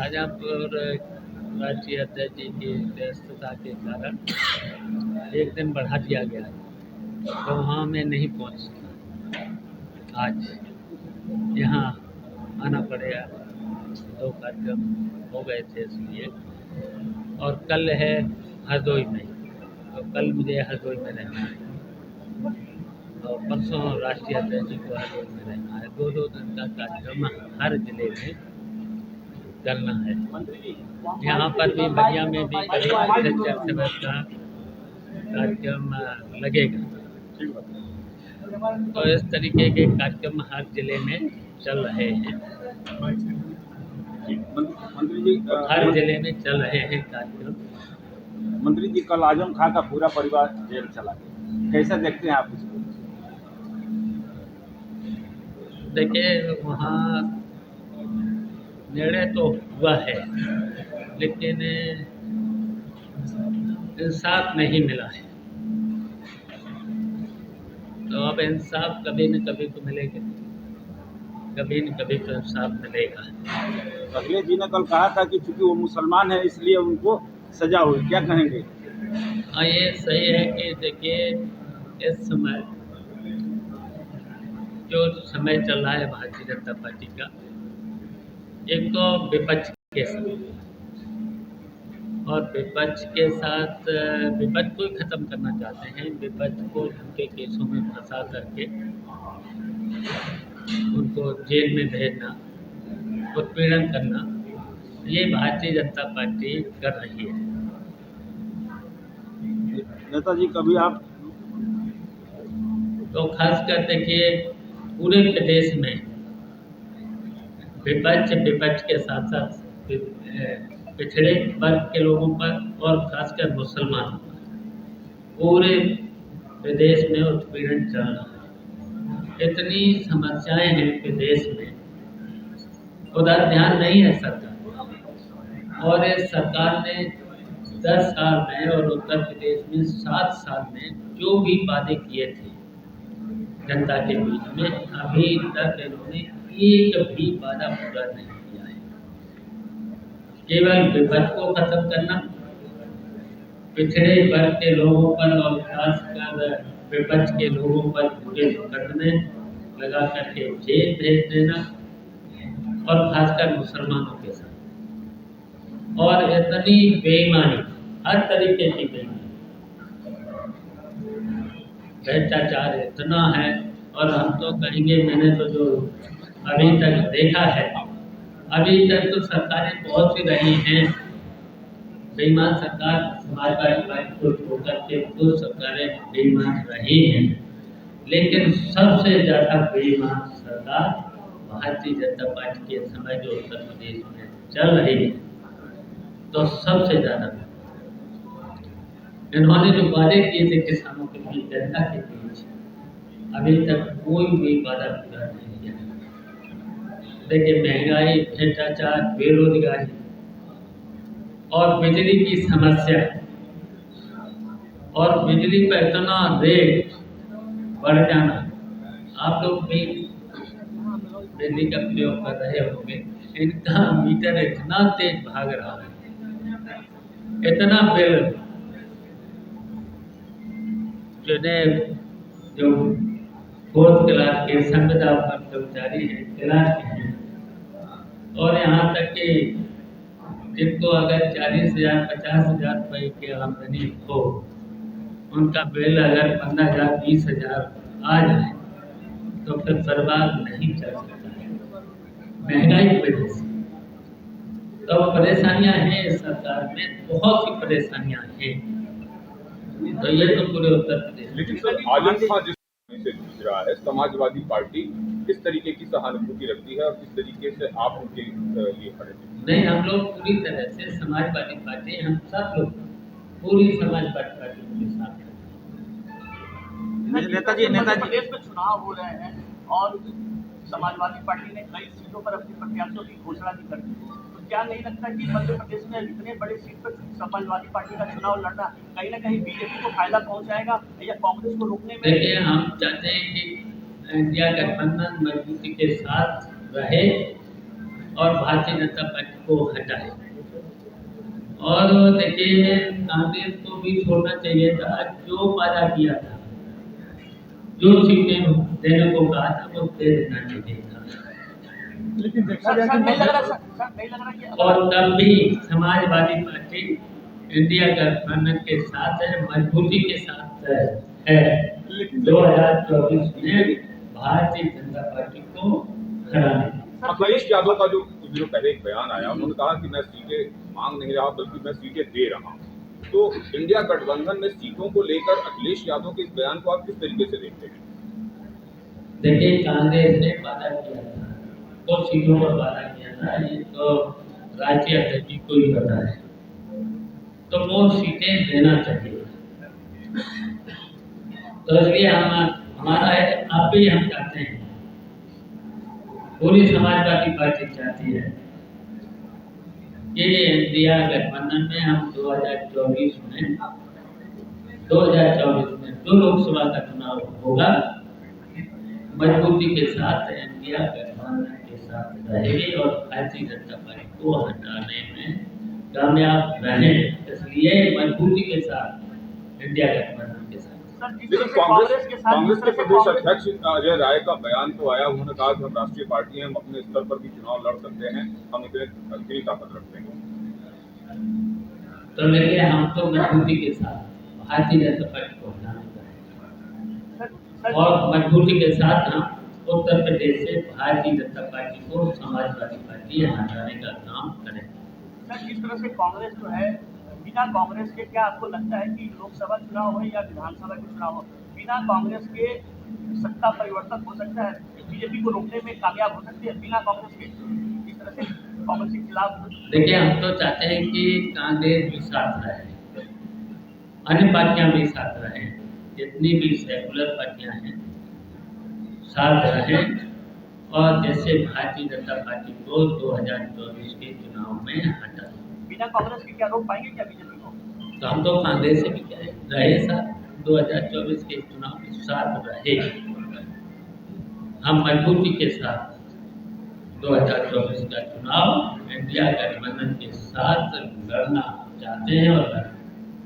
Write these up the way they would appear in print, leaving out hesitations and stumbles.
शाहजहाँपुर राष्ट्रीय अध्यक्ष जी की व्यस्तता के कारण एक दिन बढ़ा दिया गया है, तो वहाँ मैं नहीं पहुँच सका। आज यहाँ आना पड़ेगा, 2 कार्यक्रम हो गए थे इसलिए। और कल है हरदोई में, तो कल मुझे हरदोई में रहना है, और परसों राष्ट्रीय अध्यक्ष जी को हरदोई में रहना है। 2-2 दिन का कार्यक्रम हर जिले में करना है। यहाँ पर भी बलिया में भी करीब 6 समय का कार्यक्रम लगेगा। तो इस तरीके के कार्यक्रम हर जिले में चल रहे हैं। मंत्री जी, हर जिले में चल रहे हैं कार्यक्रम। मंत्री जी, कल आजम खां का पूरा परिवार जेल चला गया, कैसे देखते हैं आप इसको? देखिए, वहाँ निर्णय तो हुआ है, लेकिन इंसाफ नहीं मिला है। तो अब इंसाफ कभी न कभी तो मिलेगा, कभी न कभी तो इंसाफ मिलेगा। अखिलेश जी ने कल कहा था कि चूंकि वो मुसलमान है इसलिए उनको सजा हुई, क्या कहेंगे? हाँ, ये सही है कि देखिए, इस समय जो समय चल रहा है भारतीय जनता पार्टी का, एक तो विपक्ष के साथ, और विपक्ष के साथ विपक्ष को ही खत्म करना चाहते हैं। विपक्ष को उनके केसों में फंसा करके उनको जेल में भेजना, उत्पीड़न करना, ये भारतीय जनता पार्टी कर रही है। नेताजी, कभी आप तो खासकर देखिए, पूरे प्रदेश में विपक्ष के साथ साथ पिछड़े वर्ग के लोगों पर और खासकर मुसलमानों पर पूरे प्रदेश में उत्पीड़न चल रहा है। इतनी समस्याएं हैं प्रदेश में, उधर ध्यान नहीं है सरकार। और इस सरकार ने 10 साल में और उत्तर प्रदेश में 7 साल में जो भी वादे किए थे जनता के बीच में, अभी तक इन्होंने एक भी वादा पूरा नहीं किया है। केवल विपक्ष को खत्म करना, पिछड़े वर्ग के लोगों पर और खासकर विपक्ष के लोगों पर झूठे मुकदमे लगा करके जेल भेज देना, और खासकर मुसलमानों के साथ। और इतनी बेईमानी, हर तरीके की बेईमानी, भ्रष्टाचार इतना है। और हम तो कहेंगे, मैंने तो जो अभी तक देखा है, अभी तक तो सरकारें बहुत सी रही हैं बेईमान। सरकार समाजवादी पार्टी को छोड़कर के कुछ सरकारें बेईमान रही हैं, लेकिन सबसे ज़्यादा बेईमान सरकार भारतीय जनता पार्टी के समय जो उत्तर प्रदेश में चल रही है, तो सबसे ज़्यादा इन्होंने जो वादे किए थे किसानों के बीच, जनता के बीच, अभी तक कोई भी वादा पूरा नहीं किया। देखिए, महंगाई, भ्रष्टाचार, बेरोजगारी और बिजली की समस्या, और बिजली का इतना रेट बढ़ जाना। आप लोग भी बिजली का प्रयोग कर रहे होंगे, इनका मीटर इतना तेज भाग रहा है, इतना बिल, जो 4th क्लास के संविदा पर कर्मचारी हैं, क्लास के हैं, और यहाँ तक कि जिनको अगर 40,000 50,000 रुपये की आमदनी हो, उनका बिल अगर 15,000 20,000 आ जाए तो फिर परिवार नहीं चल सकता है महंगाई की वजह से। तो परेशानियां हैं इस सरकार में, बहुत सी परेशानियां हैं। तो ये तो पूरे उत्तर प्रदेश। लेकिन सर, आजम खां जिस से जूझ रहा है, समाजवादी पार्टी किस तरीके की सहानुभूति रखती है और किस तरीके से आप उनके लिए खड़े हैं? नहीं, हम लोग पूरी तरह से समाजवादी पार्टी, हम सब लोग पूरी समाजवादी पार्टी के साथ हैं। नेताजी प्रदेश में चुनाव हो रहे हैं और समाजवादी पार्टी ने कई सीटों पर अपने प्रत्याशियों की घोषणा भी कर दी, तो क्या नहीं लगता कि मध्य प्रदेश में इतने बड़े सीट पर समाजवादी पार्टी का चुनाव लड़ना कहीं ना कहीं बीजेपी को फायदा पहुंचाएगा या कांग्रेस को रोकने में? देखिए, हम चाहते हैं कि इंडिया गठबंधन मजबूती के साथ रहे, और भारतीय जनता पार्टी को हटाए। और देखिए कांग्रेस को भी छोड़ना चाहिए था, जो वादा किया था, जो सीटें देने को कहा था वो दे देना चाहिए था। लेकिन देखा सर गया सर कि नहीं लग रहा सर नहीं लग रहा कि और तब भी समाजवादी पार्टी इंडिया गठबंधन के साथ है, मजबूती के साथ है। 2024 में भारतीय जनता पार्टी को हराने। अखिलेश यादव का जो पहले एक बयान आया, उन्होंने कहा कि मैं सीटें मांग नहीं रहा बल्कि मैं सीटें दे रहा हूं। तो इंडिया गठबंधन में सीटों को लेकर अखिलेश यादव के इस बयान को आप किस तरीके से देखते हैं? देखिए कांग्रेस ने वादा किया था, 2 सीटों पर वादा किया था, ये तो राष्ट्रीय अध्यक्ष को ही पता है, तो वो सीटें देना चाहिए। तो इसलिए हमारा है, आप भी हम चाहते हैं, पूरी समाजवादी पार्टी चाहती है कि इंडिया गठबंधन में हम 2024 में जो लोकसभा का चुनाव होगा मजबूती के साथ इंडिया गठबंधन के साथ रहेगी और भारतीय जनता पार्टी को हटाने में कामयाब रहे। इसलिए मजबूती के साथ इंडिया गठबंधन के साथ। सर जिस लेकिन तरह से कांग्रेस के प्रदेश कांग्रेस अध्यक्ष अजय राय का बयान तो आया, उन्होंने कहा कि हम राष्ट्रीय पार्टी हैं, हम अपने स्तर पर भी चुनाव लड़ सकते हैं, हम इतनी ताकत रखते हैं। तो लेकिन हम तो मजबूती के साथ भारतीय जनता पार्टी को हटाने का और मजबूती के साथ हम उत्तर प्रदेश से भारतीय जनता पार्टी को समाजवादी पार्टी हटाने का काम करें। सर जिस तरह से कांग्रेस जो है, बिना कांग्रेस के क्या आपको लगता है कि लोकसभा चुनाव हो या विधानसभा के चुनाव हो, बिना कांग्रेस के सत्ता परिवर्तन हो सकता है, बीजेपी को रोकने में कामयाब हो सकती है बिना कांग्रेस के? इस तरह से कांग्रेस के खिलाफ देखिए हम तो चाहते हैं कि कांग्रेस भी साथ रहे, अन्य पार्टियां भी साथ रहें, जितनी भी सेकुलर पार्टियां हैं साथ रहें, और जैसे भारतीय जनता पार्टी को 2024 के चुनाव में हटा। बिना कांग्रेस के क्या रोक पाएंगे क्या बीजेपी को? तो हम तो कांग्रेस से भी कहें रहे साथ, 2024 के चुनाव में साथ रहे, हम मजबूती के साथ 2024 का चुनाव इंडिया गठबंधन के साथ लड़ना चाहते हैं और लड़ें।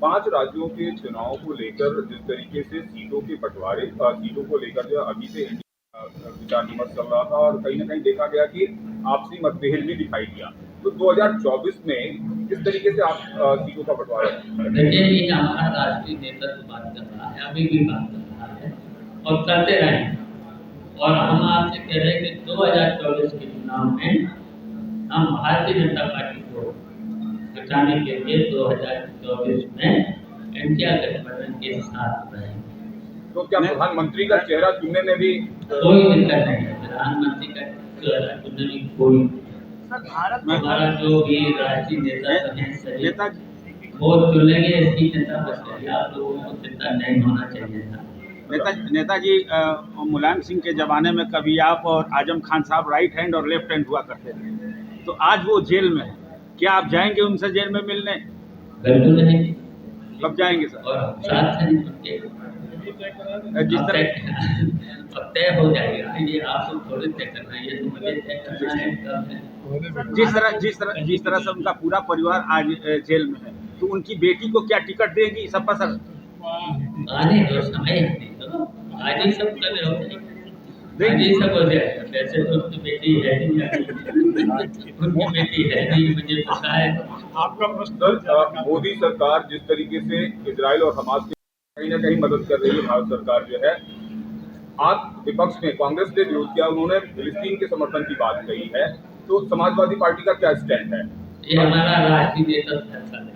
5 राज्यों के चुनाव को लेकर जिस तरीके से सीटों के बंटवारे, सीटों को लेकर जो अभी से विचार विमर्श चल रहा था और कहीं ना कहीं देखा गया कि आपसी मतभेद भी दिखाई दिया, तो 2024 में किस तरीके से आप सीटों का बंटवारा? देखिए ये हमारा राष्ट्रीय नेतृत्व बात कर रहा है, अभी भी बात कर रहा है और करते रहेंगे, और हम आपसे कह रहे हैं कि 2024 के चुनाव में हम भारतीय जनता पार्टी को बचाने के लिए 2024 में इंडिया गठबंधन के साथ रहेंगे। तो क्या प्रधानमंत्री का चेहरा चुनने में भी कोई दिक्कत नहीं है, प्रधानमंत्री का चेहरा चुनने में कोई, सर भारत में हमारा जो भी राष्ट्रीय नेता है सही नेता वो चुनेंगे, इसकी चिंता बस करिए, आप लोगों को चिंता नहीं होना चाहिए था। नेताजी मुलायम सिंह के ज़माने में कभी आप और आजम खान साहब राइट हैंड और लेफ्ट हैंड हुआ करते थे, तो आज वो जेल में है, क्या आप जाएंगे उनसे जेल में मिलने? बिल्कुल नहीं, कब जाएंगे सर? और हम साथ हैं उनके, जिस तरह अब तय हो जाएगा, ये आपको थोड़ी तय करना है, ये तो मुझे तय करना है कब है। जिस तरह से उनका पूरा परिवार आज जेल में है, तो उनकी बेटी को क्या टिकट देगी सपा सर? आने दो, समय आने दो, आज ही सब कर हो जाएगा, आज ही सब हो जाएगा। वैसे तो उनकी बेटी है नहीं, उनकी बेटी है नहीं, मुझे पता है। आपका प्रश्न सर, मोदी सरकार जिस तरीके से इजराइल और हमास की कहीं ना कहीं मदद कर रही है, भारत सरकार जो है, आप विपक्ष ने, कांग्रेस ने विरोध किया, उन्होंने फिलिस्तीन के समर्थन की बात कही है, तो समाजवादी पार्टी का क्या स्टैंड है? ये हमारा राष्ट्रीय नेतृत्व फैसला लेगा,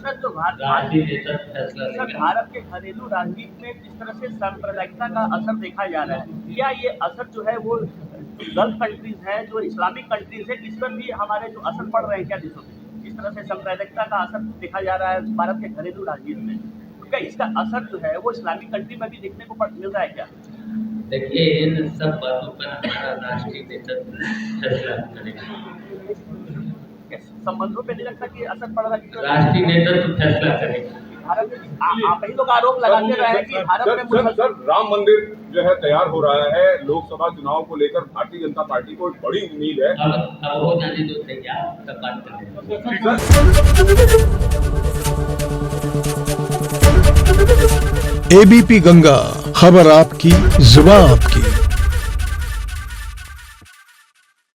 सर तो राष्ट्रीय नेतृत्व फैसला सर लेगा। भारत के घरेलू राजनीति में जिस तरह से सांप्रदायिकता का असर देखा जा रहा है, क्या ये असर जो है वो गल्फ कंट्रीज है, जो इस्लामिक कंट्रीज है, इस पर भी हमारे जो असर पड़ रहे हैं क्या देशों में? जिस तरह से सांप्रदायिकता का असर देखा जा रहा है भारत के घरेलू राजनीति में, तो क्या इसका असर जो है वो इस्लामिक कंट्री में भी देखने को मिल रहा है क्या? देखिए इन सब बातों पर हमारा राष्ट्रीय नेतृत्व फैसला करेगा, संबंधों पे नहीं लगता कि असर पड़ रहा है? राष्ट्रीय नेतृत्व फैसला करेगा। भारत में आप ही लोग आरोप लगाते रहे हैं कि भारत में सर राम मंदिर जो है तैयार हो रहा है, लोकसभा चुनाव को लेकर भारतीय जनता पार्टी को एक बड़ी उम्मीद है। अब हो जाने दो तैयार, तब बात करेंगे। एबीपी गंगा, खबर आपकी, जुबान आपकी।